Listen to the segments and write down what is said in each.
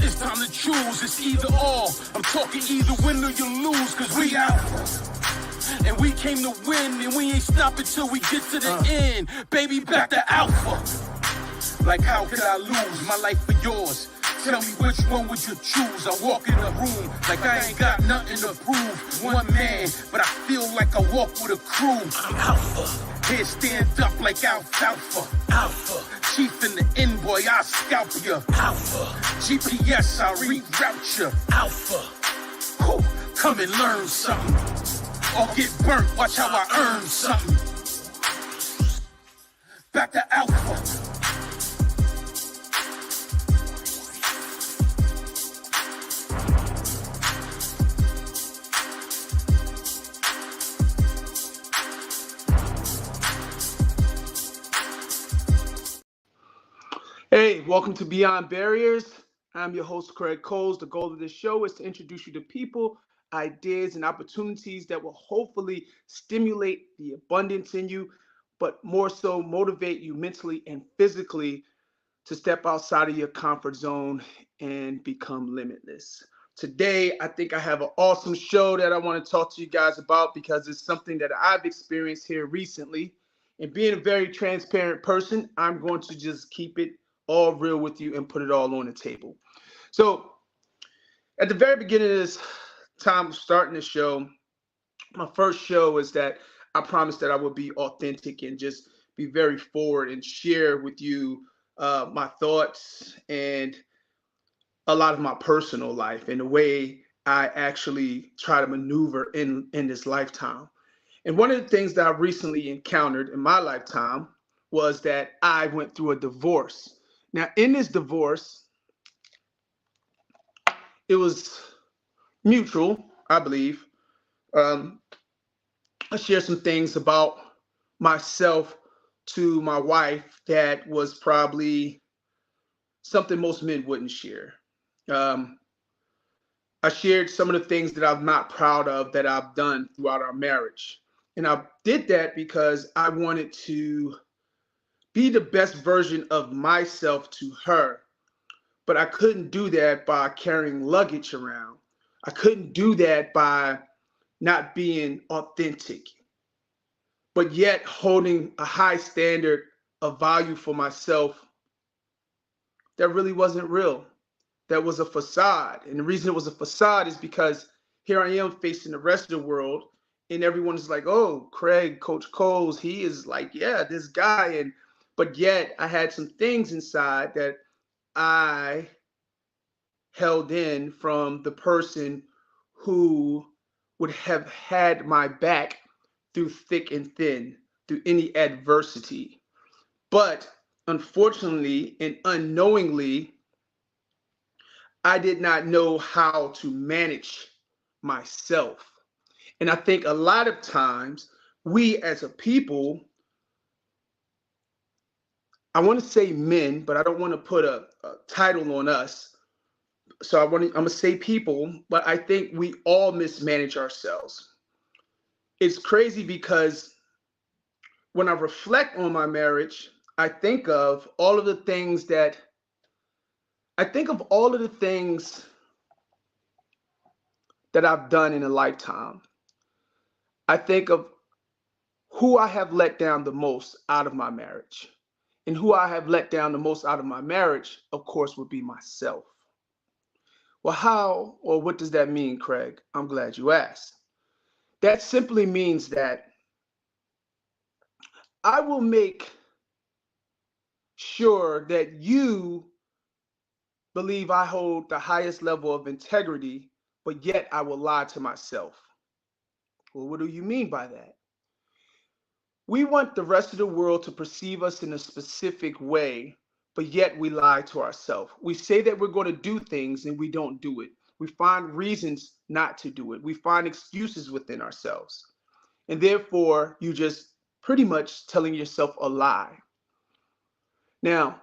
It's time to choose, it's either or. I'm talking either win or you lose, cause we alpha. And we came to win, and we ain't stopping till we get to the end. Baby, back to alpha. Like how could I lose my life for yours? Tell me which one would you choose? I walk in a room like I ain't got nothing to prove. One man, but I feel like I walk with a crew. I'm alpha. Here stand up like alfalfa. Alpha. Chief in the end, boy, I'll scalp ya. Alpha. GPS, I'll reroute ya. Alpha. Whew. Come and learn something. Or get burnt, watch how I earn something. Back to alpha. Hey, welcome to Beyond Barriers. I'm your host, Craig Coles. The goal of this show is to introduce you to people, ideas, and opportunities that will hopefully stimulate the abundance in you, but more so motivate you mentally and physically to step outside of your comfort zone and become limitless. Today, I think I have an awesome show that I want to talk to you guys about because it's something that I've experienced here recently. And being a very transparent person, I'm going to just keep it all real with you and put it all on the table. So at the very beginning of this time of starting the show, my first show is that I promised that I would be authentic and just be very forward and share with you my thoughts and a lot of my personal life and the way I actually try to maneuver in this lifetime. And one of the things that I recently encountered in my lifetime was that I went through a divorce. Now, in this divorce, it was mutual, I believe. I shared some things about myself to my wife that was probably something most men wouldn't share. I shared some of the things that I'm not proud of that I've done throughout our marriage. And I did that because I wanted to be the best version of myself to her. But I couldn't do that by carrying luggage around. I couldn't do that by not being authentic, but yet holding a high standard of value for myself that really wasn't real. That was a facade. And the reason it was a facade is because here I am facing the rest of the world, and everyone's like, oh, Craig, Coach Coles, he is like, yeah, this guy. But yet I had some things inside that I held in from the person who would have had my back through thick and thin, through any adversity. But unfortunately and unknowingly, I did not know how to manage myself. And I think a lot of times we as a people, I want to say men, but I don't want to put a title on us. So I'm going to say people, but I think we all mismanage ourselves. It's crazy because when I reflect on my marriage, I think of all of the things that I've done in a lifetime. I think of who I have let down the most out of my marriage. And who I have let down the most out of my marriage, of course, would be myself. Well, how or what does that mean, Craig? I'm glad you asked. That simply means that I will make sure that you believe I hold the highest level of integrity, but yet I will lie to myself. Well, what do you mean by that? We want the rest of the world to perceive us in a specific way, but yet we lie to ourselves. We say that we're going to do things and we don't do it. We find reasons not to do it. We find excuses within ourselves. And therefore, you just pretty much telling yourself a lie. Now,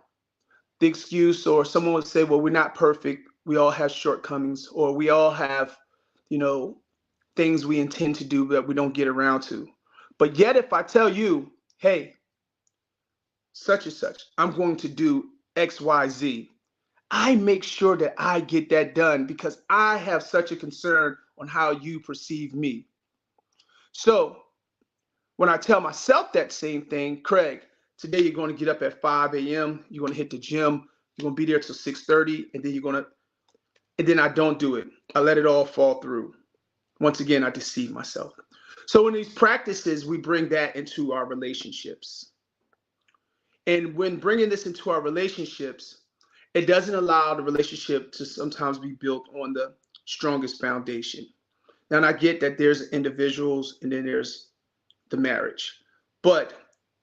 the excuse, or someone would say, well, we're not perfect. We all have shortcomings, or we all have, things we intend to do that we don't get around to. But yet, if I tell you, hey, such and such, I'm going to do X, Y, Z, I make sure that I get that done because I have such a concern on how you perceive me. So when I tell myself that same thing, Craig, today you're going to get up at 5 a.m., you're going to hit the gym, you're going to be there till 6:30, and then and then I don't do it. I let it all fall through. Once again, I deceive myself. So in these practices, we bring that into our relationships. And when bringing this into our relationships, it doesn't allow the relationship to sometimes be built on the strongest foundation. Now, and I get that there's individuals and then there's the marriage, but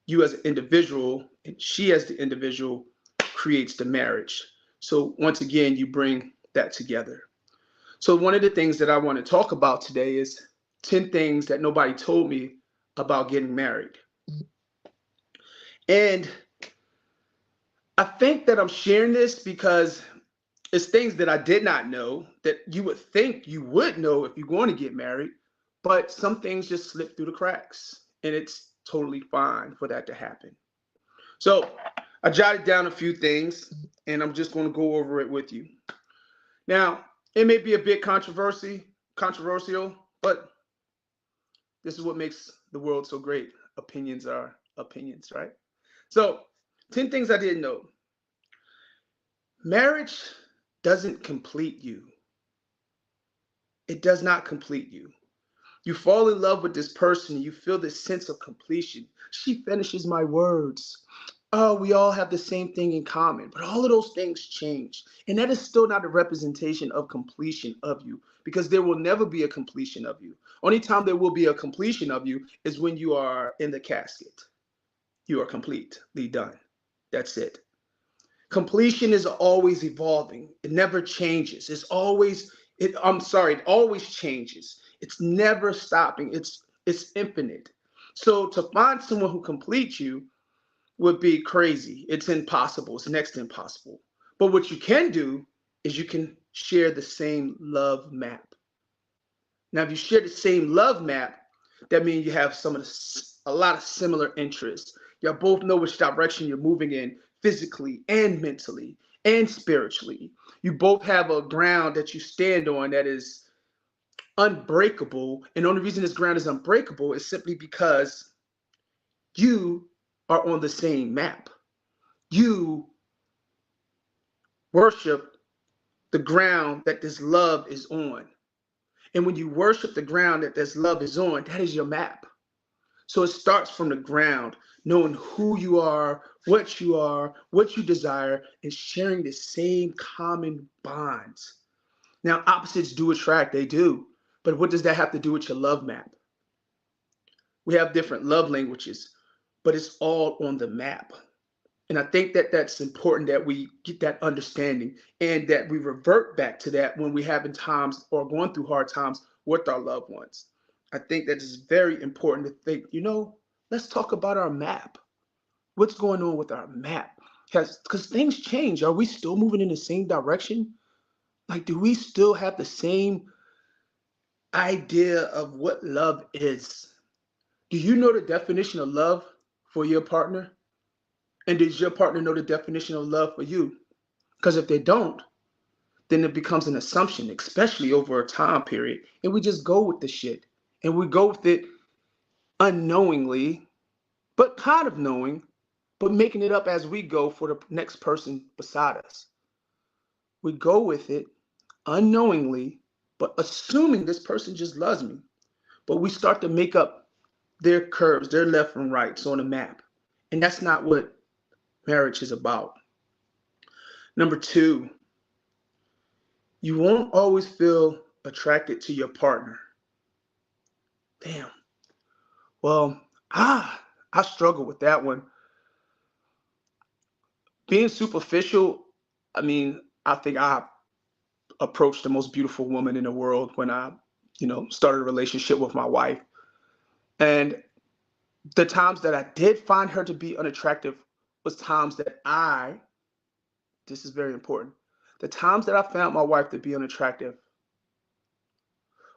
you as an individual and she as the individual creates the marriage. So once again, you bring that together. So one of the things that I want to talk about today is 10 things that nobody told me about getting married. And I think that I'm sharing this because it's things that I did not know that you would think you would know if you're going to get married, but some things just slip through the cracks, and it's totally fine for that to happen. So I jotted down a few things, and I'm just going to go over it with you. Now, it may be a bit controversial, but this is what makes the world so great. Opinions are opinions, right? So, 10 things I didn't know. Marriage doesn't complete you. It does not complete you. You fall in love with this person, you feel this sense of completion. She finishes my words. Oh, we all have the same thing in common, but all of those things change. And that is still not a representation of completion of you because there will never be a completion of you. Only time there will be a completion of you is when you are in the casket. You are completely done. That's it. Completion is always evolving. It never changes. It always changes. It's never stopping. It's infinite. So to find someone who completes you would be crazy. It's impossible. It's next to impossible. But what you can do is you can share the same love map. Now, if you share the same love map, that means you have a lot of similar interests. You both know which direction you're moving in physically and mentally and spiritually. You both have a ground that you stand on that is unbreakable. And the only reason this ground is unbreakable is simply because you are on the same map. You worship the ground that this love is on. And when you worship the ground that this love is on, that is your map. So it starts from the ground, knowing who you are, what you desire, and sharing the same common bonds. Now, opposites do attract, they do. But what does that have to do with your love map? We have different love languages, but it's all on the map. And I think that that's important that we get that understanding and that we revert back to that when we having times or going through hard times with our loved ones. I think that is very important to think, let's talk about our map. What's going on with our map? Because things change. Are we still moving in the same direction? Like, do we still have the same idea of what love is? Do you know the definition of love for your partner? And does your partner know the definition of love for you? Because if they don't, then it becomes an assumption, especially over a time period. And we just go with the shit. And we go with it unknowingly, but kind of knowing, but making it up as we go for the next person beside us. We go with it unknowingly, but assuming this person just loves me. But we start to make up their curves, their left and rights on a map. And that's not what marriage is about. Number 2, you won't always feel attracted to your partner. Damn. Well, I struggle with that one. Being superficial, I think I approached the most beautiful woman in the world when I, started a relationship with my wife. And the times that I did find her to be unattractive was times that this is very important, the times that I found my wife to be unattractive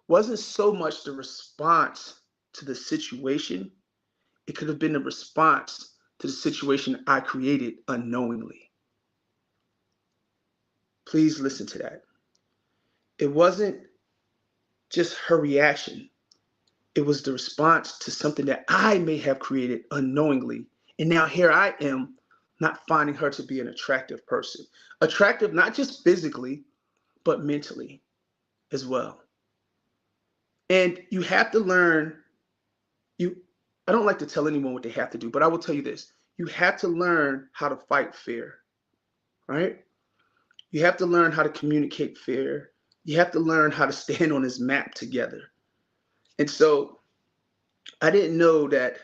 wasn't so much the response to the situation. It could have been the response to the situation I created unknowingly. Please listen to that. It wasn't just her reaction. It was the response to something that I may have created unknowingly. And now here I am not finding her to be an attractive person. Attractive, not just physically, but mentally as well. And you have to learn, I don't like to tell anyone what they have to do, but I will tell you this. You have to learn how to fight fear, right? You have to learn how to communicate fear. You have to learn how to stand on this map together. And so I didn't know that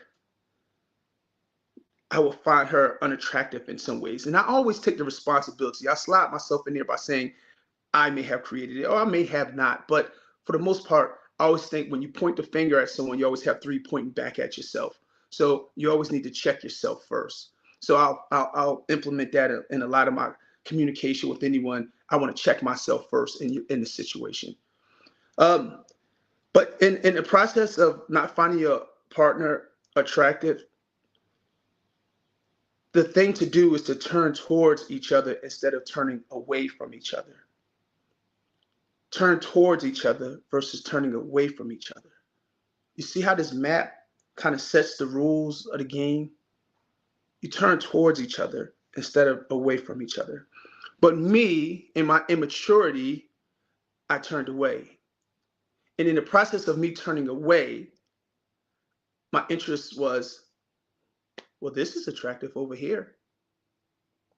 I will find her unattractive in some ways. And I always take the responsibility. I slide myself in there by saying I may have created it or I may have not. But for the most part, I always think when you point the finger at someone, you always have three pointing back at yourself. So you always need to check yourself first. So I'll implement that in a lot of my communication with anyone. I want to check myself first in the situation. But in the process of not finding your partner attractive, the thing to do is to turn towards each other instead of turning away from each other. Turn towards each other versus turning away from each other. You see how this map kind of sets the rules of the game? You turn towards each other instead of away from each other. But me, in my immaturity, I turned away. And in the process of me turning away, my interest was, well, this is attractive over here.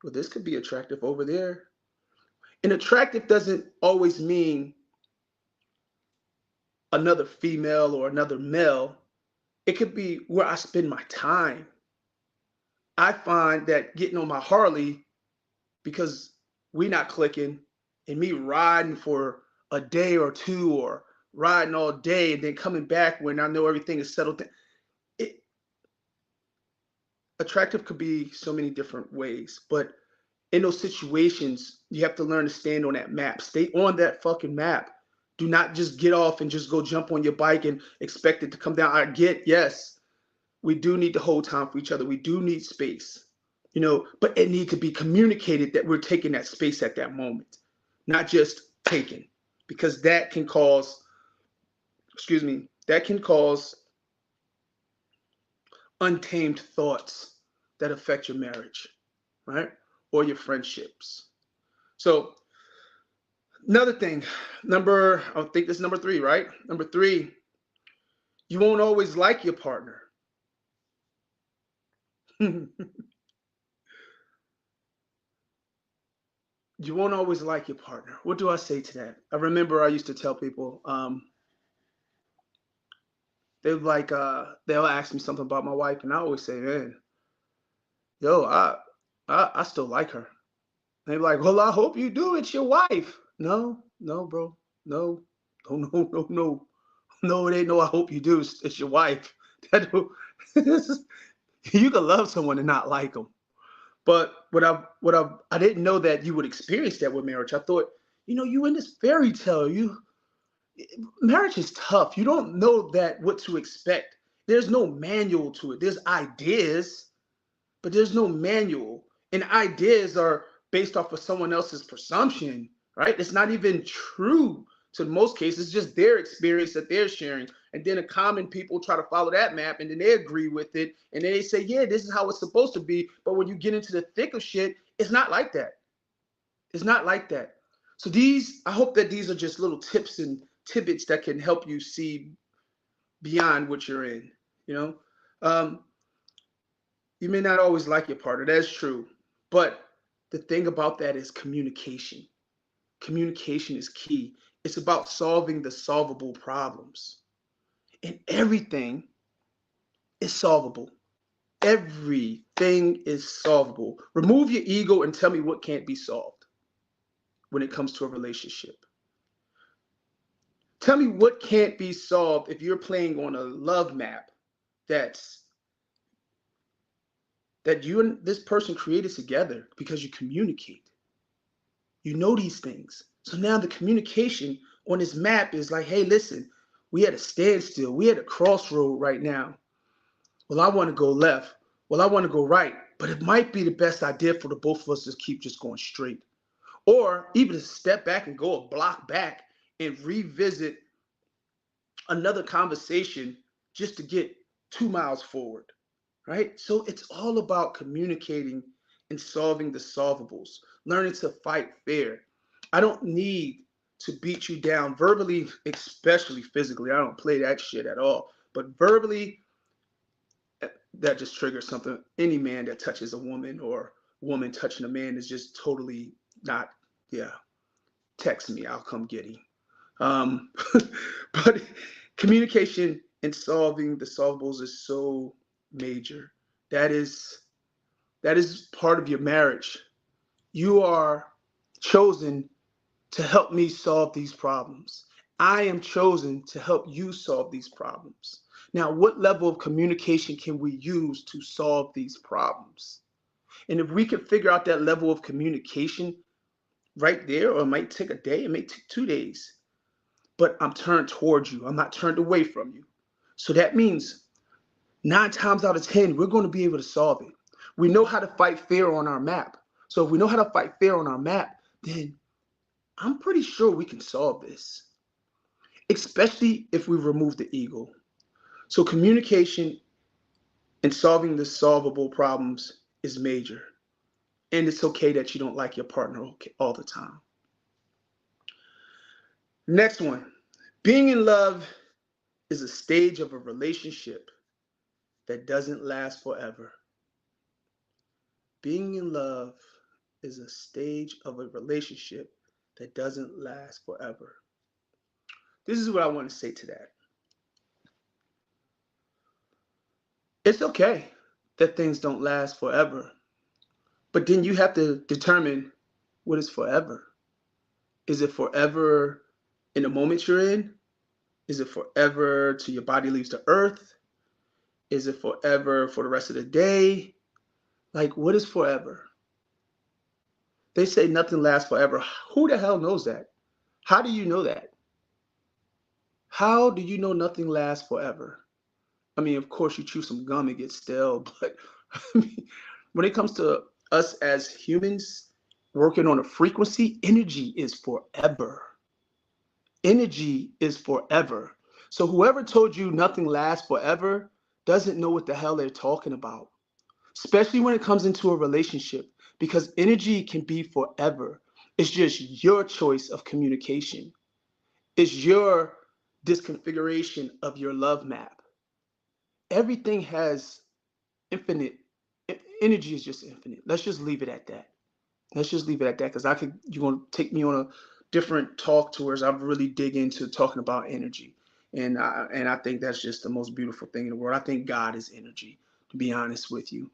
Well, this could be attractive over there. And attractive doesn't always mean another female or another male. It could be where I spend my time. I find that getting on my Harley because we not clicking and me riding for a day or two or riding all day and then coming back when I know everything is settled. Attractive could be so many different ways, but in those situations, you have to learn to stand on that map. Stay on that fucking map. Do not just get off and just go jump on your bike and expect it to come down. I get, yes, we do need to hold time for each other. We do need space, but it needs to be communicated that we're taking that space at that moment, not just taking, because that can cause untamed thoughts that affect your marriage, right? Or your friendships. So another thing, I think this is number 3, right? Number 3, you won't always like your partner. You won't always like your partner. What do I say to that? I remember I used to tell people, they'll ask me something about my wife, and I always say, man, yo, I still like her. And they're like, well, I hope you do. It's your wife. No, bro. No, it ain't no I hope you do. It's your wife. You can love someone and not like them. But I didn't know that you would experience that with marriage. I thought, you in this fairy tale, marriage is tough. You don't know what to expect. There's no manual to it. There's ideas, but there's no manual. And ideas are based off of someone else's presumption, right? It's not even true to most cases. It's just their experience that they're sharing. And then a common people try to follow that map and then they agree with it. And then they say, yeah, this is how it's supposed to be. But when you get into the thick of shit, it's not like that. It's not like that. So I hope that these are just little tips and tidbits that can help you see beyond what you're in, You may not always like your partner. That's true. But the thing about that is communication. Communication is key. It's about solving the solvable problems. And everything is solvable. Everything is solvable. Remove your ego and tell me what can't be solved when it comes to a relationship. Tell me what can't be solved if you're playing on a love map that you and this person created together because you communicate. You know these things. So now the communication on this map is like, hey, listen, we at a standstill. We at a crossroad right now. Well, I want to go left. Well, I want to go right. But it might be the best idea for the both of us to keep just going straight. or even to step back and go a block back and revisit another conversation just to get 2 miles forward, right? So it's all about communicating and solving the solvables, learning to fight fair. I don't need to beat you down verbally, especially physically. I don't play that shit at all. But verbally, that just triggers something. Any man that touches a woman or woman touching a man is just totally not, yeah. Text me, I'll come get him. Um, but communication and solving the solvables is so major. That is part of your marriage. You are chosen to help me solve these problems. I am chosen to help you solve these problems. Now, what level of communication can we use to solve these problems? And if we can figure out that level of communication right there, or it might take a day, it may take 2 days, but I'm turned towards you. I'm not turned away from you. So that means 9 times out of 10, we're going to be able to solve it. We know how to fight fair on our map. So if we know how to fight fair on our map, then I'm pretty sure we can solve this, especially if we remove the ego. So communication and solving the solvable problems is major. And it's okay that you don't like your partner all the time. Next one, being in love is a stage of a relationship that doesn't last forever. Being in love is a stage of a relationship that doesn't last forever. This is what I want to say to that. It's okay that things don't last forever, but then you have to determine what is forever. Is it forever in the moment you're in? Is it forever till your body leaves the earth? Is it forever for the rest of the day? Like, what is forever? They say nothing lasts forever. Who the hell knows that? How do you know that? How do you know nothing lasts forever? I mean, of course, you chew some gum and get stale, but I mean, when it comes to us as humans working on a frequency, energy is forever. Energy is forever. So whoever told you nothing lasts forever doesn't know what the hell they're talking about, especially when it comes into a relationship, because energy can be forever. It's just your choice of communication. It's your disconfiguration of your love map. Everything has infinite energy, is just infinite. Let's just leave it at that. Let's just leave it at that, because you're going to take me on a different talk tours. I really dig into talking about energy. And I think that's just the most beautiful thing in the world. I think God is energy, to be honest with you.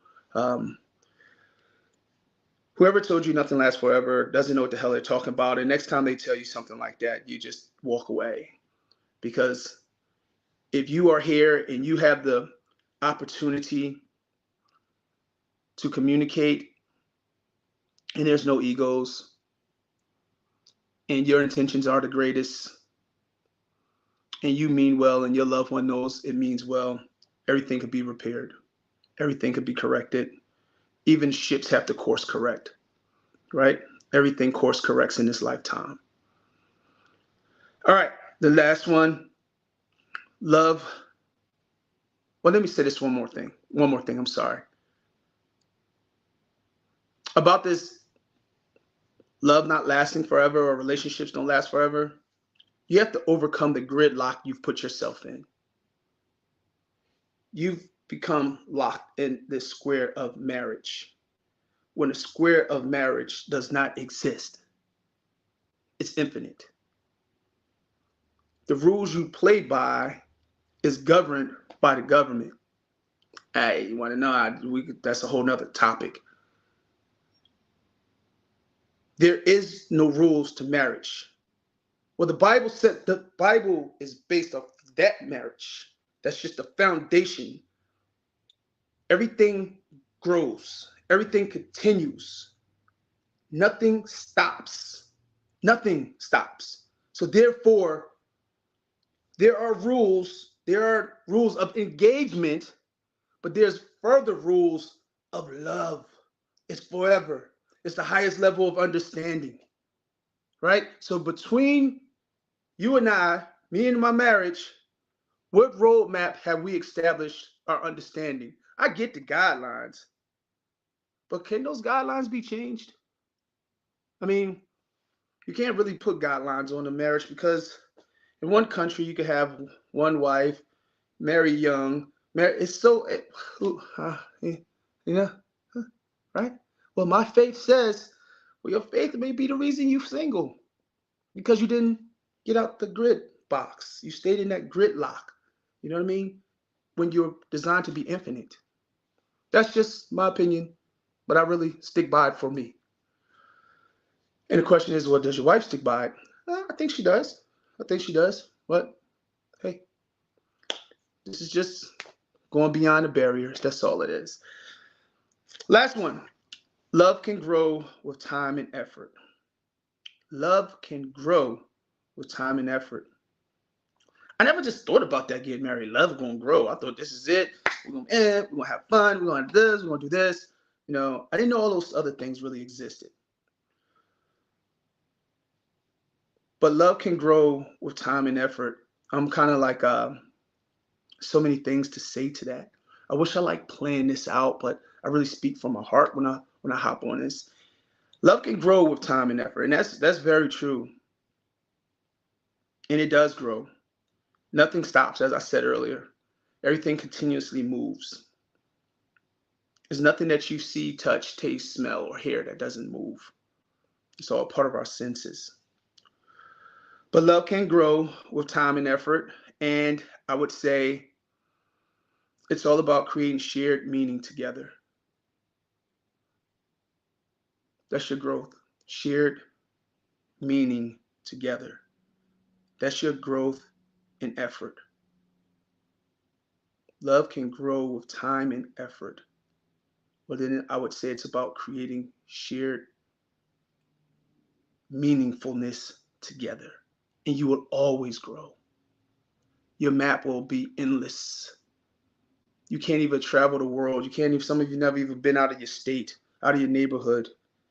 Whoever told you nothing lasts forever doesn't know what the hell they're talking about. And next time they tell you something like that, you just walk away. Because if you are here and you have the opportunity to communicate and there's no egos and your intentions are the greatest and you mean well and your loved one knows it means well, everything could be repaired. Everything could be corrected. Even ships have to course correct, right? Everything course corrects in this lifetime. All right, the last one, love. Well, let me say this one more thing, I'm sorry. About this love not lasting forever or relationships don't last forever, you have to overcome the gridlock you've put yourself in. You've become locked in this square of marriage, when a square of marriage does not exist. It's infinite. The rules you play by is governed by the government. Hey, you want to know? That's a whole nother topic. There is no rules to marriage. Well, the Bible said the Bible is based off that marriage. That's just the foundation. Everything grows. Everything continues. Nothing stops. Nothing stops. So therefore, there are rules. There are rules of engagement, but there's further rules of love. It's forever. It's the highest level of understanding. right? So between you and I, me and my marriage, what roadmap have we established our understanding? I get the guidelines, but can those guidelines be changed? I mean, you can't really put guidelines on a marriage because in one country you could have one wife, marry young, marry. It's so, you know, right? Well, my faith says, well, your faith may be the reason you're single because you didn't get out the grid box. You stayed in that gridlock. You know what I mean? When you're designed to be infinite. That's just my opinion, but I really stick by it for me. And the question is, well, does your wife stick by it? I think she does. I think she does. But hey, this is just going beyond the barriers. That's all it is. Last one. Love can grow with time and effort. Love can grow with time and effort. I never just thought about that getting married. Love gonna grow. I thought this is it. We're gonna end. We're gonna have fun. We're gonna do this. We're gonna do this. You know, I didn't know all those other things really existed. But love can grow with time and effort. I'm kind of like so many things to say to that. I wish I like playing this out, but I really speak from my heart when I hop on this. Love can grow with time and effort, and that's very true. And it does grow. Nothing stops, as I said earlier. Everything continuously moves. There's nothing that you see, touch, taste, smell, or hear that doesn't move. It's all part of our senses. But love can grow with time and effort. And I would say it's all about creating shared meaning together. That's your growth. Shared meaning together. That's your growth and effort. Love can grow with time and effort. But then I would say it's about creating shared meaningfulness together. And you will always grow. Your map will be endless. You can't even travel the world. You can't even, some of you never even been out of your state, out of your neighborhood,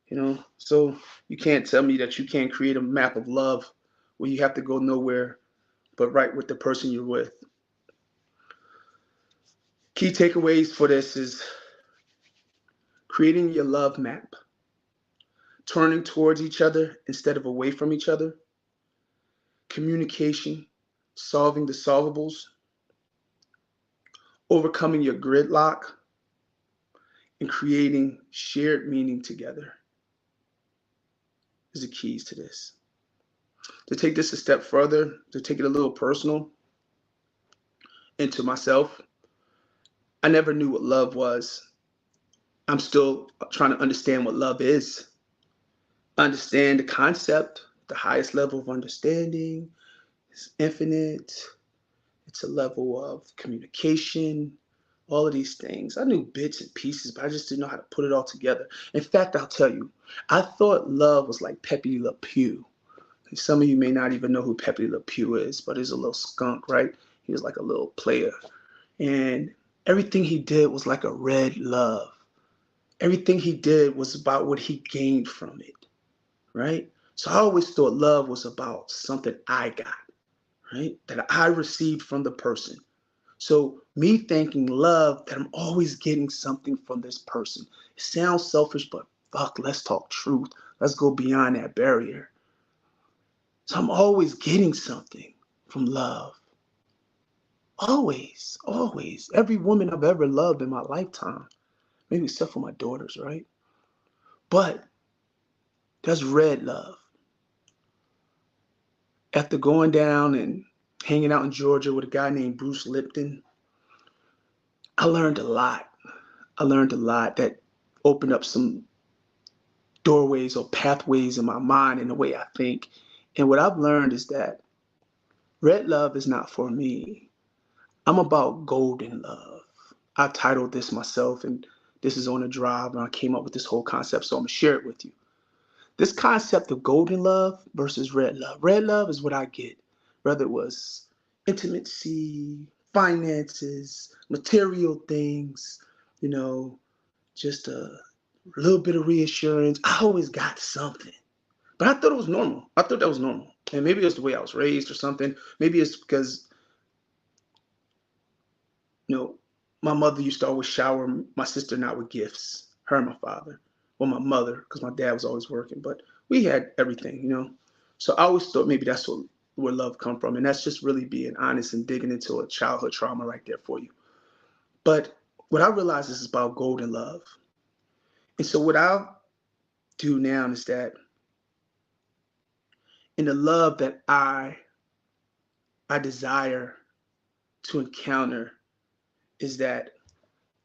you know? So you can't tell me that you can't create a map of love where you have to go nowhere but right with the person you're with. Key takeaways for this is creating your love map, turning towards each other instead of away from each other, communication, solving the solvables, overcoming your gridlock, and creating shared meaning together is the keys to this. To take this a step further, to take it a little personal into myself, I never knew what love was. I'm still trying to understand what love is. Understand the concept, the highest level of understanding is infinite. It's a level of communication, all of these things. I knew bits and pieces, but I just didn't know how to put it all together. In fact, I'll tell you, I thought love was like Pepe Le Pew. Some of you may not even know who Pepe Le Pew is, but he's a little skunk, right? He was like a little player. And everything he did was like a red love. Everything he did was about what he gained from it, right? So I always thought love was about something I got, right? That I received from the person. So me thinking love, that I'm always getting something from this person. It sounds selfish, but fuck, let's talk truth. Let's go beyond that barrier. So I'm always getting something from love. Always, always. Every woman I've ever loved in my lifetime, maybe except for my daughters, right? But that's red love. After going down and hanging out in Georgia with a guy named Bruce Lipton, I learned a lot. I learned a lot that opened up some doorways or pathways in my mind and the way I think. And what I've learned is that red love is not for me. I'm about golden love. I titled this myself, and this is on a drive, and I came up with this whole concept, so I'm gonna share it with you. This concept of golden love versus red love. Red love is what I get, whether it was intimacy, finances, material things, you know, just a little bit of reassurance. I always got something. But I thought it was normal. I thought that was normal. And maybe it's the way I was raised or something. Maybe it's because, my mother used to always shower my sister and I with gifts, her and my father. Well, my mother, because my dad was always working, but we had everything. So I always thought maybe that's where love come from. And that's just really being honest and digging into a childhood trauma right there for you. But what I realized is about golden love. And so what I do now is that in the love that I desire to encounter is that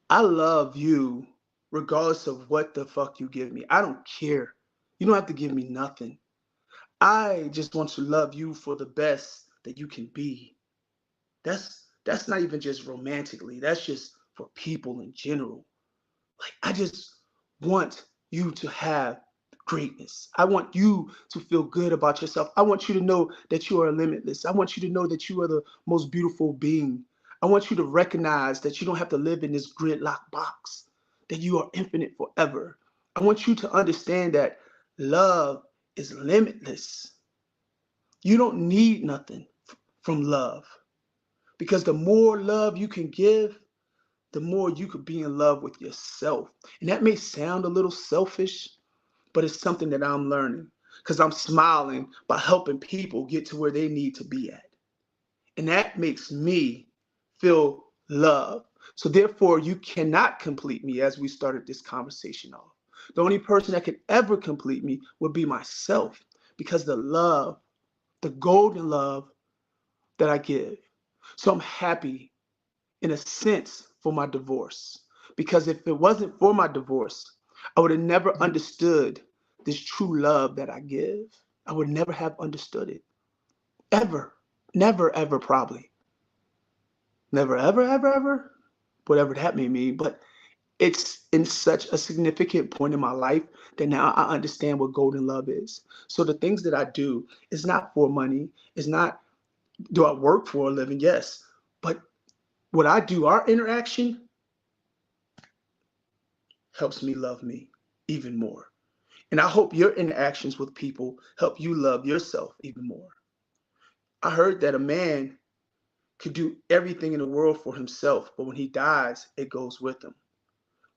I love you regardless of what the fuck you give me. I don't care. You don't have to give me nothing. I just want to love you for the best that you can be. That's not even just romantically. That's just for people in general. Like I just want you to have greatness. I want you to feel good about yourself. I want you to know that you are limitless. I want you to know that you are the most beautiful being. I want you to recognize that you don't have to live in this gridlock box, that you are infinite forever. I want you to understand that love is limitless. You don't need nothing from love because the more love you can give, the more you could be in love with yourself. And that may sound a little selfish, but it's something that I'm learning because I'm smiling by helping people get to where they need to be at. And that makes me feel love. So therefore, you cannot complete me as we started this conversation off. The only person that could ever complete me would be myself because the love, the golden love that I give. So I'm happy in a sense for my divorce because if it wasn't for my divorce, I would have never understood this true love that I give. I would never have understood it. Ever. Never, ever, probably. Never, ever, ever, ever. Whatever that may mean. But it's in such a significant point in my life that now I understand what golden love is. So the things that I do is not for money. It's not, do I work for a living? Yes. But what I do, our interaction helps me love me even more. And I hope your interactions with people help you love yourself even more. I heard that a man could do everything in the world for himself, but when he dies, it goes with him.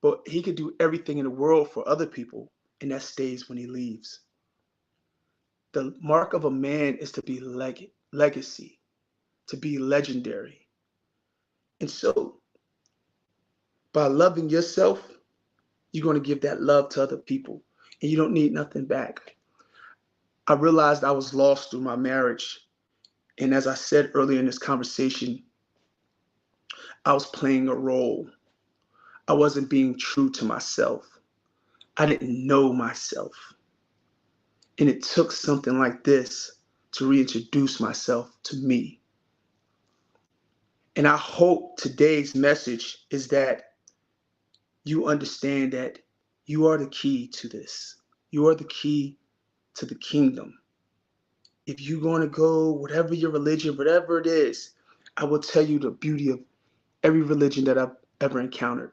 But he could do everything in the world for other people, and that stays when he leaves. The mark of a man is to be legacy, to be legendary. And so, by loving yourself, you're going to give that love to other people, and you don't need nothing back. I realized I was lost through my marriage. And as I said earlier in this conversation, I was playing a role. I wasn't being true to myself. I didn't know myself. And it took something like this to reintroduce myself to me. And I hope today's message is that you understand that you are the key to this. You are the key to the kingdom. If you're going to go, whatever your religion, whatever it is, I will tell you the beauty of every religion that I've ever encountered.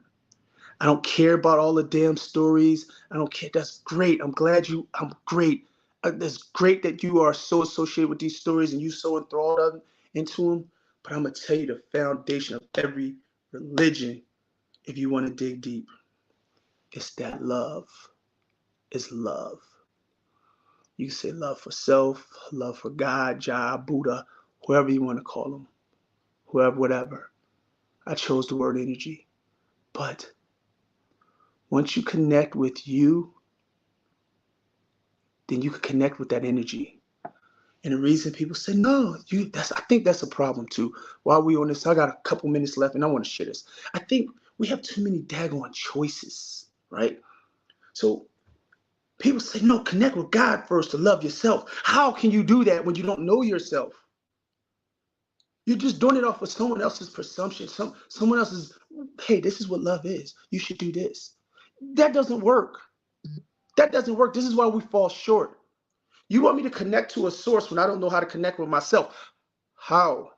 I don't care about all the damn stories. I don't care. That's great. I'm great. It's great that you are so associated with these stories and you so enthralled into them. But I'm going to tell you the foundation of every religion, if you want to dig deep, it's that love is love. You can say love for self, love for God, Jah, Buddha, whoever you want to call them, whoever, whatever. I chose the word energy. But once you connect with you, then you can connect with that energy. And the reason people say, no, I think that's a problem too. While we on this, I got a couple minutes left and I want to share this. I think we have too many daggone choices, right? So people say, no, connect with God first to love yourself. How can you do that when you don't know yourself? You're just doing it off of someone else's presumption. Someone else's, hey, this is what love is. You should do this. That doesn't work. That doesn't work. This is why we fall short. You want me to connect to a source when I don't know how to connect with myself. How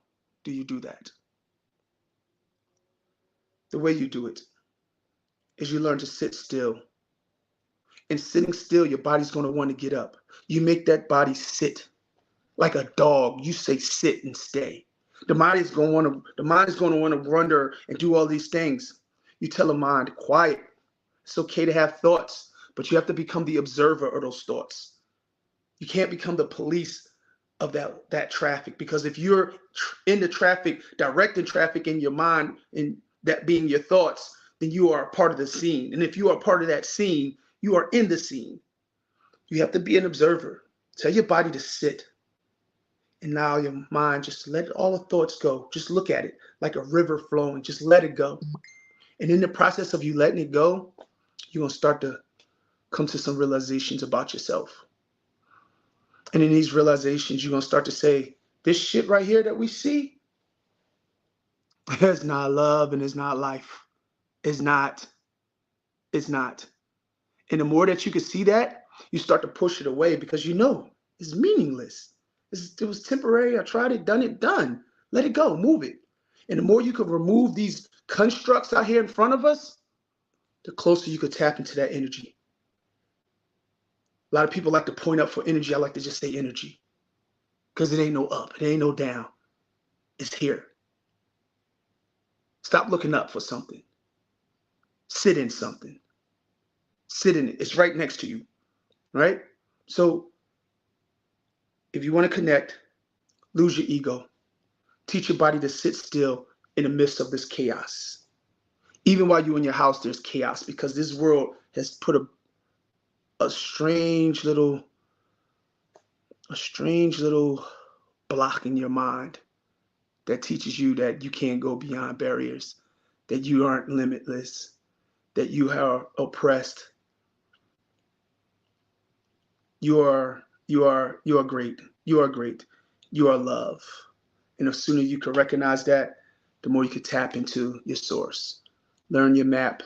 do you do that? The way you do it is you learn to sit still And sitting still, your body's going to want to get up. You make that body sit like a dog. You say sit and stay. The mind is going to want to wander and do all these things. You tell the mind, quiet. It's okay to have thoughts, but you have to become the observer of those thoughts. You can't become the police of that traffic, because if you're in the traffic, directing traffic in your mind, and that being your thoughts, then you are a part of the scene. And if you are a part of that scene, you are in the scene. You have to be an observer. Tell your body to sit. And now your mind, just let all the thoughts go. Just look at it like a river flowing. Just let it go. And in the process of you letting it go, you're going to start to come to some realizations about yourself. And in these realizations, you're going to start to say, this shit right here that we see, it's not love and it's not life. It's not. It's not. And the more that you can see that, you start to push it away, because you know it's meaningless. It was temporary. I tried it, done. Let it go, move it. And the more you can remove these constructs out here in front of us, the closer you could tap into that energy. A lot of people like to point up for energy. I like to just say energy, because it ain't no up, it ain't no down. It's here. Stop looking up for something. Sit in something. Sit in it. It's right next to you, right? So if you want to connect, lose your ego. Teach your body to sit still in the midst of this chaos. Even while you're in your house, there's chaos, because this world has put a strange little block in your mind that teaches you that you can't go beyond barriers, that you aren't limitless, that you are oppressed. You are great. You are great. You are love. And the sooner you can recognize that, the more you can tap into your source. Learn your map.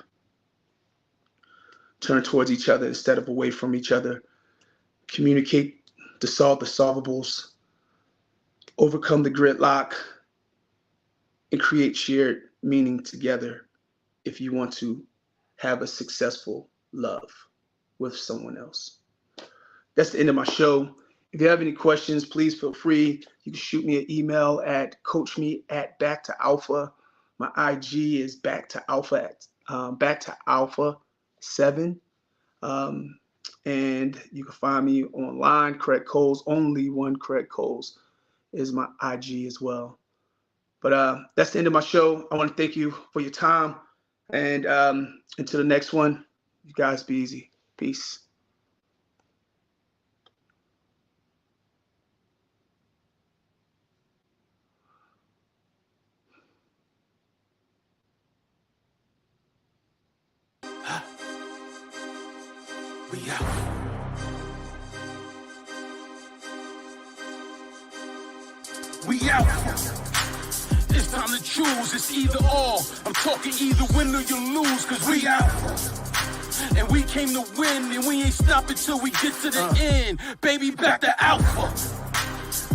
Turn towards each other instead of away from each other. Communicate to solve the solvables. Overcome the gridlock. And create shared meaning together if you want to have a successful love with someone else. That's the end of my show. If you have any questions, please feel free. You can shoot me an email at coachme@backtoalpha. My IG is backtoalpha 7. And you can find me online. Craig Coles, only one Craig Coles is my IG as well. But that's the end of my show. I want to thank you for your time. And until the next one, you guys be easy. Peace. We out. We out. It's time to choose. It's either or. I'm talking either win or you lose, cause we out. And we came to win, and we ain't stopping till we get to the end. Baby, back to alpha.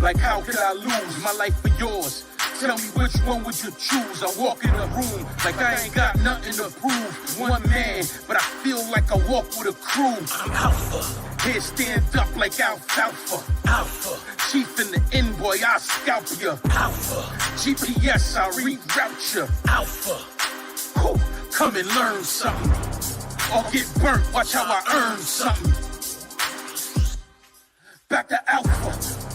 Like, how could I lose my life for yours? Tell me, which one would you choose? I walk in a room like I ain't got nothing to prove. One man, but I feel like I walk with a crew. I'm alpha. Here stand up like alfalfa. Alpha. Chief in the end, boy, I'll scalp ya. Alpha. GPS, I'll reroute ya. Alpha. Whew. Come and learn something. Or get burnt, watch how I earn something. Back to alpha.